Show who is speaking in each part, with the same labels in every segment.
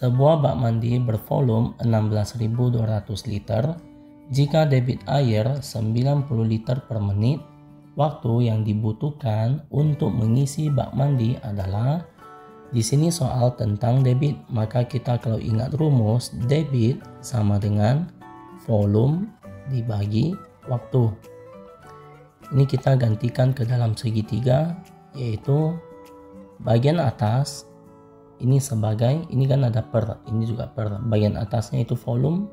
Speaker 1: Sebuah bak mandi bervolume 16.200 liter. Jika debit air 90 liter per menit, waktu yang dibutuhkan untuk mengisi bak mandi adalah, di sini soal tentang debit, maka kita kalau ingat rumus, debit sama dengan volume dibagi waktu. Ini kita gantikan ke dalam segitiga, yaitu bagian atas ini sebagai, ini kan ada per, ini juga per, bagian atasnya itu volume,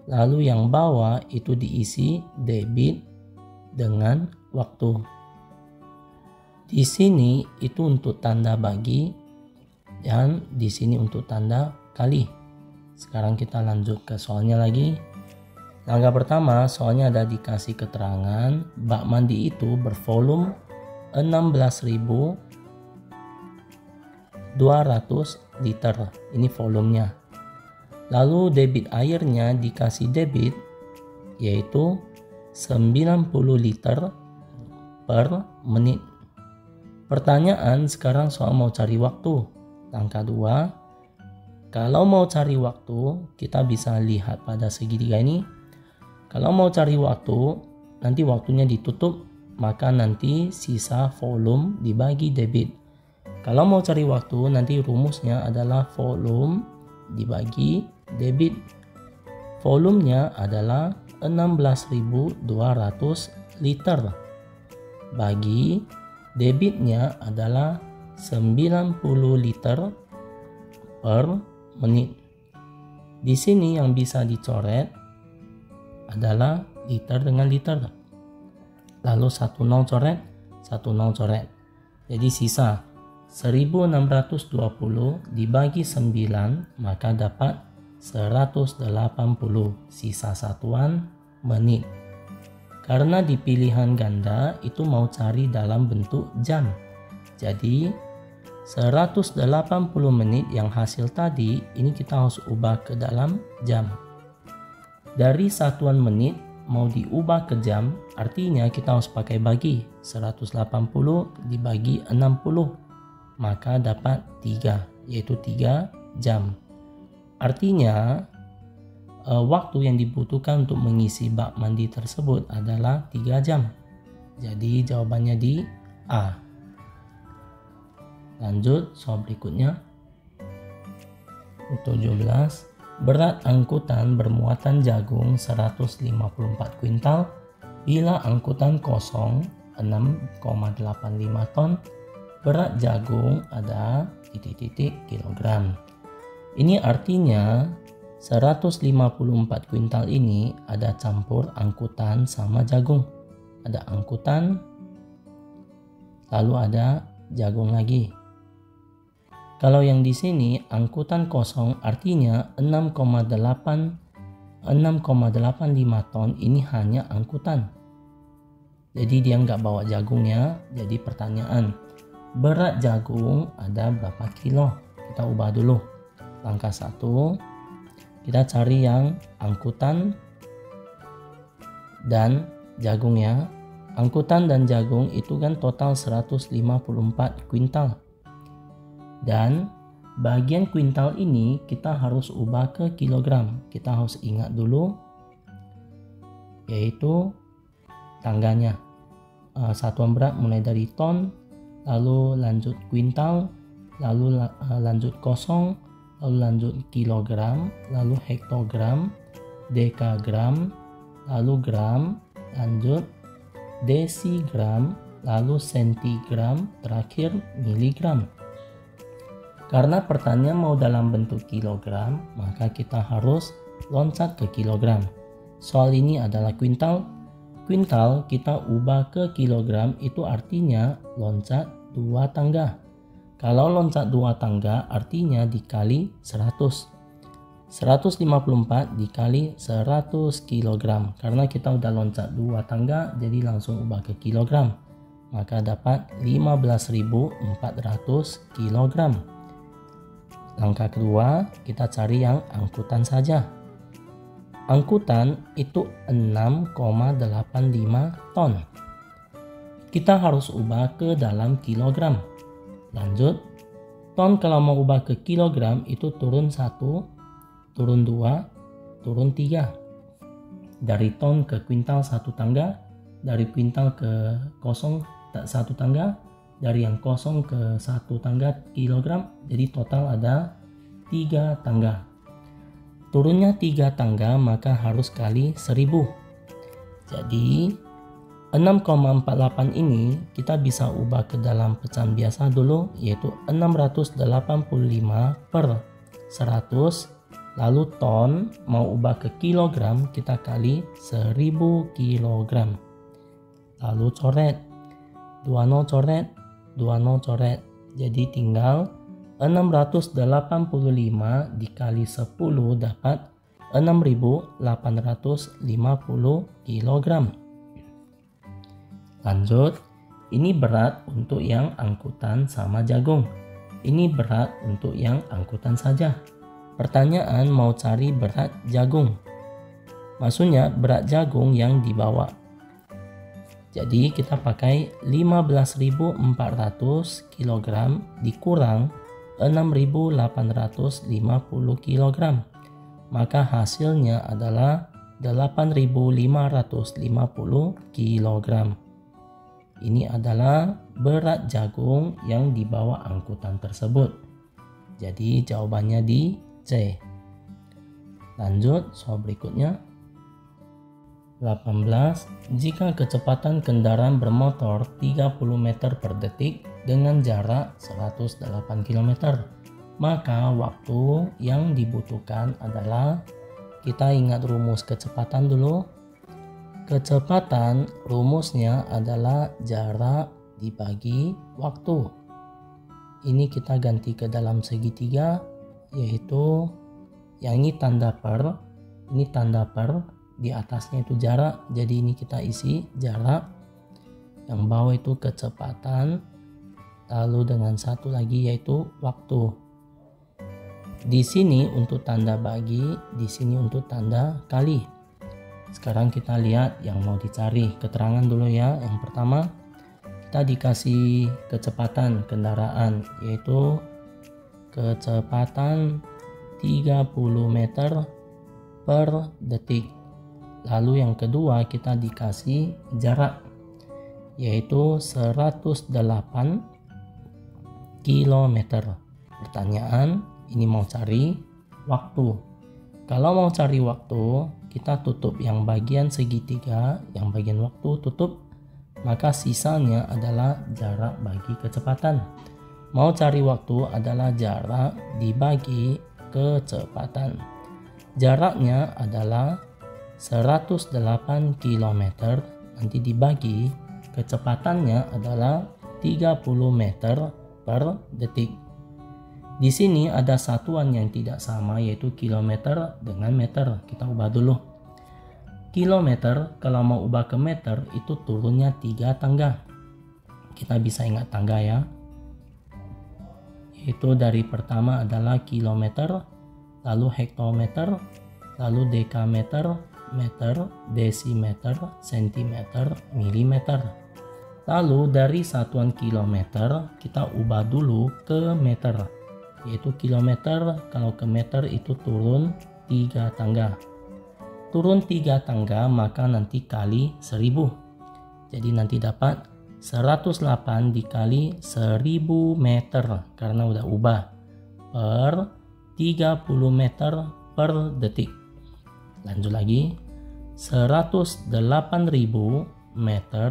Speaker 1: lalu yang bawah itu diisi debit dengan waktu. Di sini itu untuk tanda bagi dan di sini untuk tanda kali. Sekarang kita lanjut ke soalnya lagi. Langkah pertama, soalnya ada dikasih keterangan bak mandi itu bervolume 16.200 liter. Ini volumenya. Lalu debit airnya dikasih debit yaitu 90 liter per menit. Pertanyaan sekarang soal mau cari waktu. Langkah 2, kalau mau cari waktu kita bisa lihat pada segitiga ini. Kalau mau cari waktu, nanti waktunya ditutup, maka nanti sisa volume dibagi debit. Kalau mau cari waktu, nanti rumusnya adalah volume dibagi debit. Volumenya adalah 16.200 liter. Bagi debitnya adalah 90 liter per menit. Di sini yang bisa dicoret adalah liter dengan liter. Lalu 10 coret, 10 coret. Jadi sisa 1620 dibagi 9, maka dapat 180, sisa satuan menit. Karena di pilihan ganda itu mau cari dalam bentuk jam. Jadi 180 menit yang hasil tadi ini kita harus ubah ke dalam jam. Dari satuan menit mau diubah ke jam, artinya kita harus pakai bagi 180 dibagi 60, maka dapat 3, yaitu 3 jam. Artinya waktu yang dibutuhkan untuk mengisi bak mandi tersebut adalah 3 jam. Jadi jawabannya di A. Lanjut soal berikutnya. 17. Berat angkutan bermuatan jagung 154 kuintal bila angkutan kosong 6,85 ton. Berat jagung ada kilogram. Ini artinya 154 kuintal ini ada campur angkutan sama jagung. Ada angkutan, lalu ada jagung lagi. Kalau yang di sini angkutan kosong artinya 6,85 ton ini hanya angkutan. Jadi dia nggak bawa jagungnya. Jadi pertanyaan, berat jagung ada berapa kilo? Kita ubah dulu. Langkah 1, kita cari yang angkutan dan jagungnya. Angkutan dan jagung itu kan total 154 kuintal. Dan bagian kuintal ini kita harus ubah ke kilogram. Kita harus ingat dulu yaitu tangganya. Satuan berat mulai dari ton, lalu lanjut kuintal, lalu lanjut kosong, lalu lanjut kilogram, lalu hektogram, dekagram, lalu gram, lanjut desigram, lalu sentigram, terakhir miligram. Karena pertanyaan mau dalam bentuk kilogram, maka kita harus loncat ke kilogram. Soal ini adalah kuintal. Kuintal kita ubah ke kilogram, itu artinya loncat 2 tangga. Kalau loncat 2 tangga artinya dikali 100. 154 dikali 100 kilogram. Karena kita udah loncat 2 tangga, jadi langsung ubah ke kilogram. Maka dapat 15.400 kilogram. Langkah kedua, kita cari yang angkutan saja. Angkutan itu 6,85 ton. Kita harus ubah ke dalam kilogram. Lanjut, ton kalau mau ubah ke kilogram itu turun 1, turun 2, turun 3. Dari ton ke kuintal 1 tangga, dari kuintal ke kosong 1 tangga, dari yang kosong ke 1 tangga kilogram, jadi total ada 3 tangga. Turunnya 3 tangga maka harus kali 1000. Jadi 6,48 ini kita bisa ubah ke dalam pecahan biasa dulu, yaitu 685 per 100. Lalu ton mau ubah ke kilogram, kita kali 1000 kilogram. Lalu coret, 20 coret, 20 coret. Jadi tinggal 685 dikali 10 dapat 6850 kilogram. Lanjut, ini berat untuk yang angkutan sama jagung. Ini berat untuk yang angkutan saja. Pertanyaan mau cari berat jagung. Maksudnya berat jagung yang dibawa. Jadi kita pakai 15.400 kg dikurang 6.850 kg. Maka hasilnya adalah 8.550 kg. Ini adalah berat jagung yang dibawa angkutan tersebut. Jadi jawabannya di C. Lanjut soal berikutnya. 18. Jika kecepatan kendaraan bermotor 30 meter per detik dengan jarak 108 km, maka waktu yang dibutuhkan adalah, kita ingat rumus kecepatan dulu. Kecepatan rumusnya adalah jarak dibagi waktu. Ini kita ganti ke dalam segitiga, yaitu yang ini tanda per, ini tanda per, di atasnya itu jarak. Jadi ini kita isi jarak, yang bawah itu kecepatan, lalu dengan satu lagi yaitu waktu. Di sini untuk tanda bagi, di sini untuk tanda kali. Sekarang kita lihat yang mau dicari. Keterangan dulu ya. Yang pertama, kita dikasih kecepatan kendaraan, yaitu kecepatan 30 meter per detik. Lalu yang kedua kita dikasih jarak, yaitu 108 km. Pertanyaan, ini mau cari waktu. Kalau mau cari waktu, kita tutup yang bagian segitiga, yang bagian waktu tutup, maka sisanya adalah jarak bagi kecepatan. Mau cari waktu adalah jarak dibagi kecepatan. Jaraknya adalah 108 km, nanti dibagi kecepatannya adalah 30 meter per detik. Di sini ada satuan yang tidak sama, yaitu kilometer dengan meter. Kita ubah dulu. Kilometer kalau mau ubah ke meter itu turunnya 3 tangga. Kita bisa ingat tangga ya. Yaitu dari pertama adalah kilometer, lalu hektometer, lalu dekameter, meter, desimeter, sentimeter, milimeter. Lalu dari satuan kilometer kita ubah dulu ke meter. Yaitu kilometer, kalau ke meter itu turun 3 tangga. Turun 3 tangga maka nanti kali 1000. Jadi nanti dapat 108 dikali 1000 meter karena udah ubah per 30 meter per detik. Lanjut lagi, 108.000 meter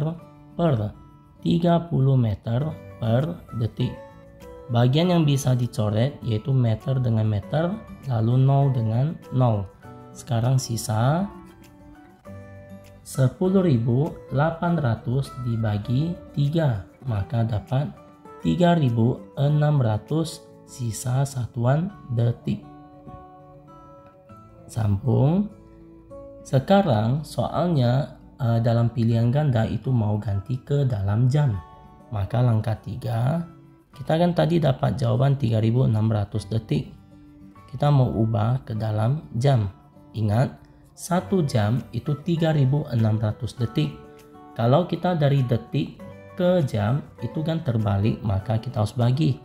Speaker 1: per 30 meter per detik. Bagian yang bisa dicoret yaitu meter dengan meter, lalu 0 dengan 0. Sekarang sisa 10.800 dibagi 3, maka dapat 3.600 sisa satuan detik. Sambung. Sekarang soalnya dalam pilihan ganda itu mau ganti ke dalam jam. Maka langkah 3, kita kan tadi dapat jawaban 3.600 detik. Kita mau ubah ke dalam jam. Ingat, 1 jam itu 3600 detik. Kalau kita dari detik ke jam itu kan terbalik, maka kita harus bagi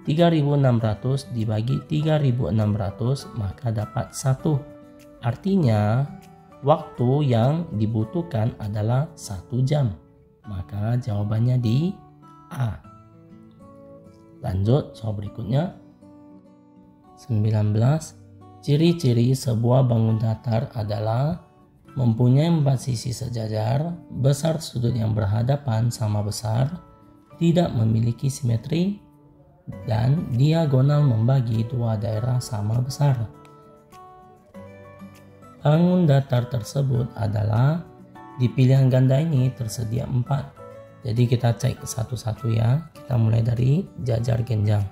Speaker 1: 3600 dibagi 3600 maka dapat 1. Artinya waktu yang dibutuhkan adalah 1 jam. Maka jawabannya di A. Lanjut soal berikutnya. 19. Ciri-ciri sebuah bangun datar adalah mempunyai 4 sisi sejajar, besar sudut yang berhadapan sama besar, tidak memiliki simetri, dan diagonal membagi 2 daerah sama besar. Bangun datar tersebut adalah di pilihan ganda ini tersedia 4. Jadi kita cek satu-satu ya. Kita mulai dari jajar genjang.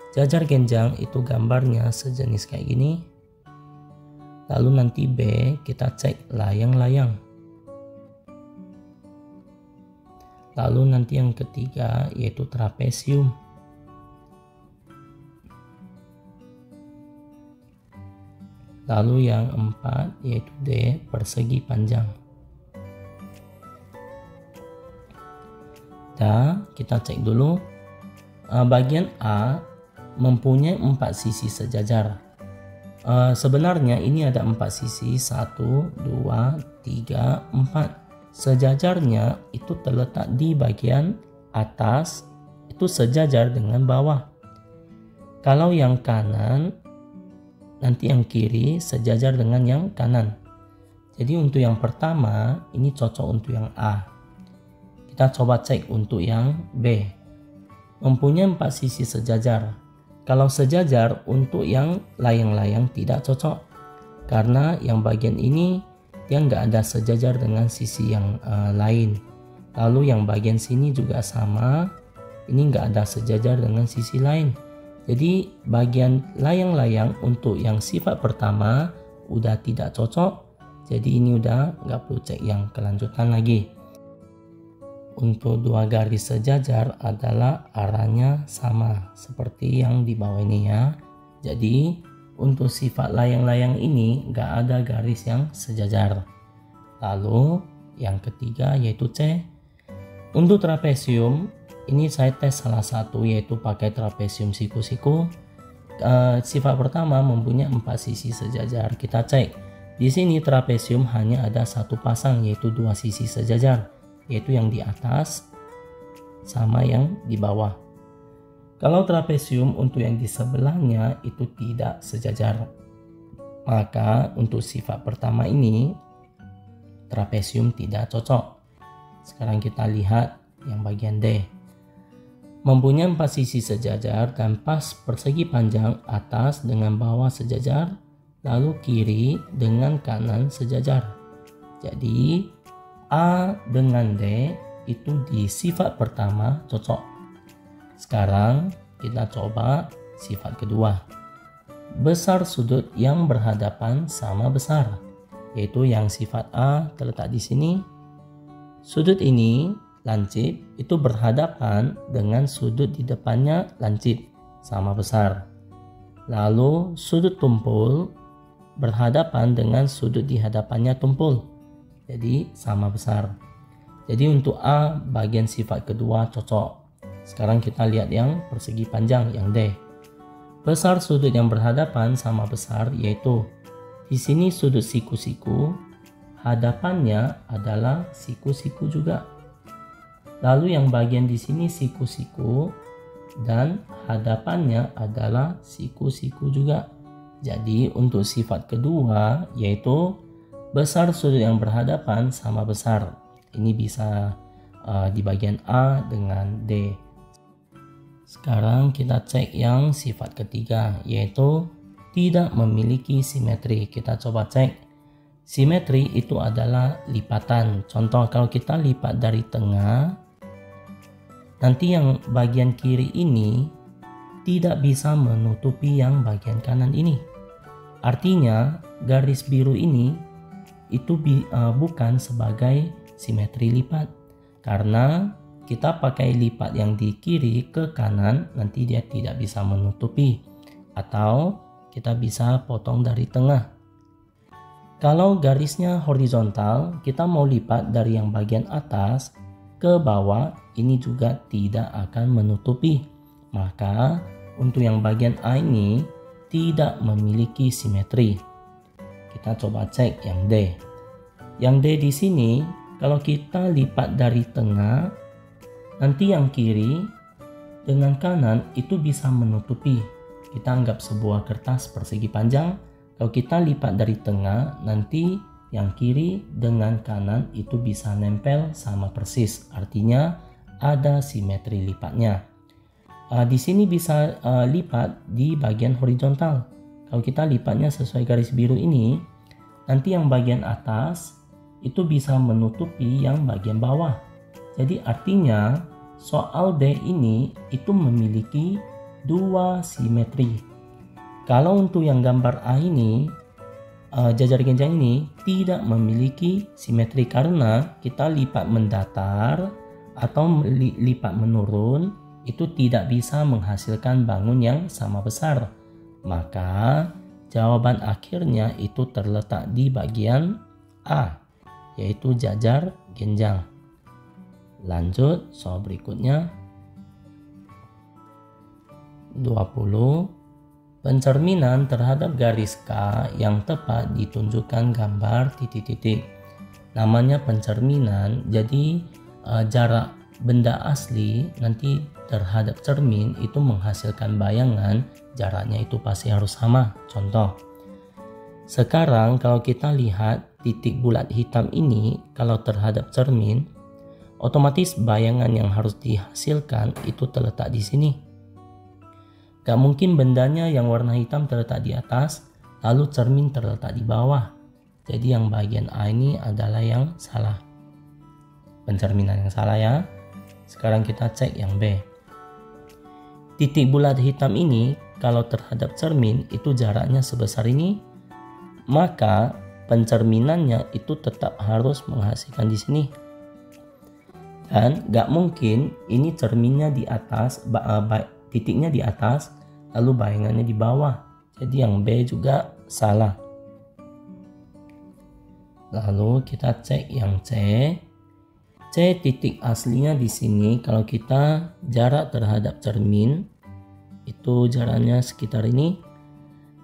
Speaker 1: Jajar genjang itu gambarnya sejenis kayak gini. Lalu nanti B kita cek layang-layang. Lalu nanti yang ketiga yaitu trapesium. Lalu yang 4 yaitu D, persegi panjang. Dan kita cek dulu. Bagian A mempunyai 4 sisi sejajar. Sebenarnya ini ada 4 sisi, 1, 2, 3, 4. Sejajarnya itu terletak di bagian atas, itu sejajar dengan bawah. Kalau yang kanan, nanti yang kiri sejajar dengan yang kanan. Jadi untuk yang pertama ini cocok untuk yang A. Kita coba cek untuk yang B. Mempunyai 4 sisi sejajar. Kalau sejajar untuk yang layang-layang tidak cocok. Karena yang bagian ini dia nggak ada sejajar dengan sisi yang lain. Lalu yang bagian sini juga sama. Ini nggak ada sejajar dengan sisi lain. Jadi bagian layang-layang untuk yang sifat pertama udah tidak cocok. Jadi ini udah nggak perlu cek yang kelanjutan lagi. Untuk 2 garis sejajar adalah arahnya sama seperti yang di bawah ini ya. Jadi untuk sifat layang-layang ini nggak ada garis yang sejajar. Lalu yang ketiga yaitu C. Untuk trapesium ini saya tes salah satu yaitu pakai trapesium siku-siku. Sifat pertama mempunyai 4 sisi sejajar. Kita cek. Di sini trapesium hanya ada 1 pasang yaitu 2 sisi sejajar, yaitu yang di atas sama yang di bawah. Kalau trapesium untuk yang di sebelahnya itu tidak sejajar. Maka untuk sifat pertama ini trapesium tidak cocok. Sekarang kita lihat yang bagian D. Mempunyai 4 sisi sejajar dan pas persegi panjang atas dengan bawah sejajar, lalu kiri dengan kanan sejajar. Jadi A dengan D itu di sifat pertama cocok. Sekarang kita coba sifat kedua. Besar sudut yang berhadapan sama besar, yaitu yang sifat A terletak di sini. Sudut ini lancip itu berhadapan dengan sudut di depannya lancip sama besar. Lalu sudut tumpul berhadapan dengan sudut di hadapannya tumpul. Jadi sama besar. Jadi untuk A bagian sifat kedua cocok. Sekarang kita lihat yang persegi panjang yang D. Besar sudut yang berhadapan sama besar yaitu di sini sudut siku-siku, hadapannya adalah siku-siku juga. Lalu yang bagian di sini siku-siku dan hadapannya adalah siku-siku juga. Jadi untuk sifat kedua yaitu besar sudut yang berhadapan sama besar. Ini bisa di bagian A dengan D. Sekarang kita cek yang sifat ketiga yaitu tidak memiliki simetri. Kita coba cek. Simetri itu adalah lipatan. Contoh kalau kita lipat dari tengah, nanti yang bagian kiri ini tidak bisa menutupi yang bagian kanan ini. Artinya garis biru ini itu bukan sebagai simetri lipat. Karena kita pakai lipat yang di kiri ke kanan, nanti dia tidak bisa menutupi. Atau kita bisa potong dari tengah. Kalau garisnya horizontal, kita mau lipat dari yang bagian atas ke bawah, ini juga tidak akan menutupi. Maka untuk yang bagian A ini tidak memiliki simetri. Kita coba cek yang D. Yang D di sini, kalau kita lipat dari tengah, nanti yang kiri dengan kanan itu bisa menutupi. Kita anggap sebuah kertas persegi panjang. Kalau kita lipat dari tengah, nanti yang kiri dengan kanan itu bisa nempel sama persis. Artinya ada simetri lipatnya. Di sini bisa lipat di bagian horizontal. Kalau kita lipatnya sesuai garis biru ini, nanti yang bagian atas itu bisa menutupi yang bagian bawah. Jadi artinya soal D ini itu memiliki dua simetri. Kalau untuk yang gambar A ini, jajar genjang ini tidak memiliki simetri karena kita lipat mendatar atau lipat menurun itu tidak bisa menghasilkan bangun yang sama besar. Maka jawaban akhirnya itu terletak di bagian A, yaitu jajar genjang. Lanjut soal berikutnya. 20. Pencerminan terhadap garis K yang tepat ditunjukkan gambar titik-titik. Namanya pencerminan, jadi jarak benda asli nanti terhadap cermin itu menghasilkan bayangan, jaraknya itu pasti harus sama. Contoh, sekarang kalau kita lihat titik bulat hitam ini, kalau terhadap cermin, otomatis bayangan yang harus dihasilkan itu terletak di sini. Gak mungkin bendanya yang warna hitam terletak di atas, lalu cermin terletak di bawah. Jadi yang bagian A ini adalah yang salah. Pencerminan yang salah ya. Sekarang kita cek yang B. Titik bulat hitam ini kalau terhadap cermin itu jaraknya sebesar ini, maka pencerminannya itu tetap harus menghasilkan di sini. Dan gak mungkin ini cerminnya di atas, titiknya di atas, lalu bayangannya di bawah. Jadi yang B juga salah. Lalu kita cek yang C. C titik aslinya di sini kalau kita jarak terhadap cermin itu jaraknya sekitar ini.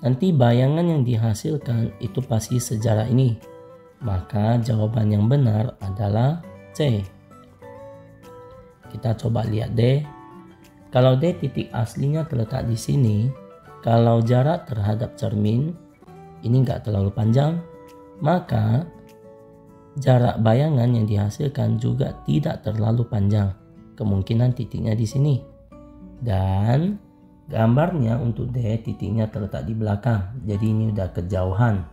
Speaker 1: Nanti bayangan yang dihasilkan itu pasti sejarak ini. Maka jawaban yang benar adalah C. Kita coba lihat D. Kalau D titik aslinya terletak di sini, kalau jarak terhadap cermin ini nggak terlalu panjang, maka jarak bayangan yang dihasilkan juga tidak terlalu panjang. Kemungkinan titiknya di sini. Dan gambarnya untuk D titiknya terletak di belakang. Jadi ini udah kejauhan.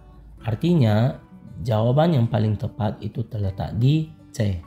Speaker 1: Artinya jawaban yang paling tepat itu terletak di C.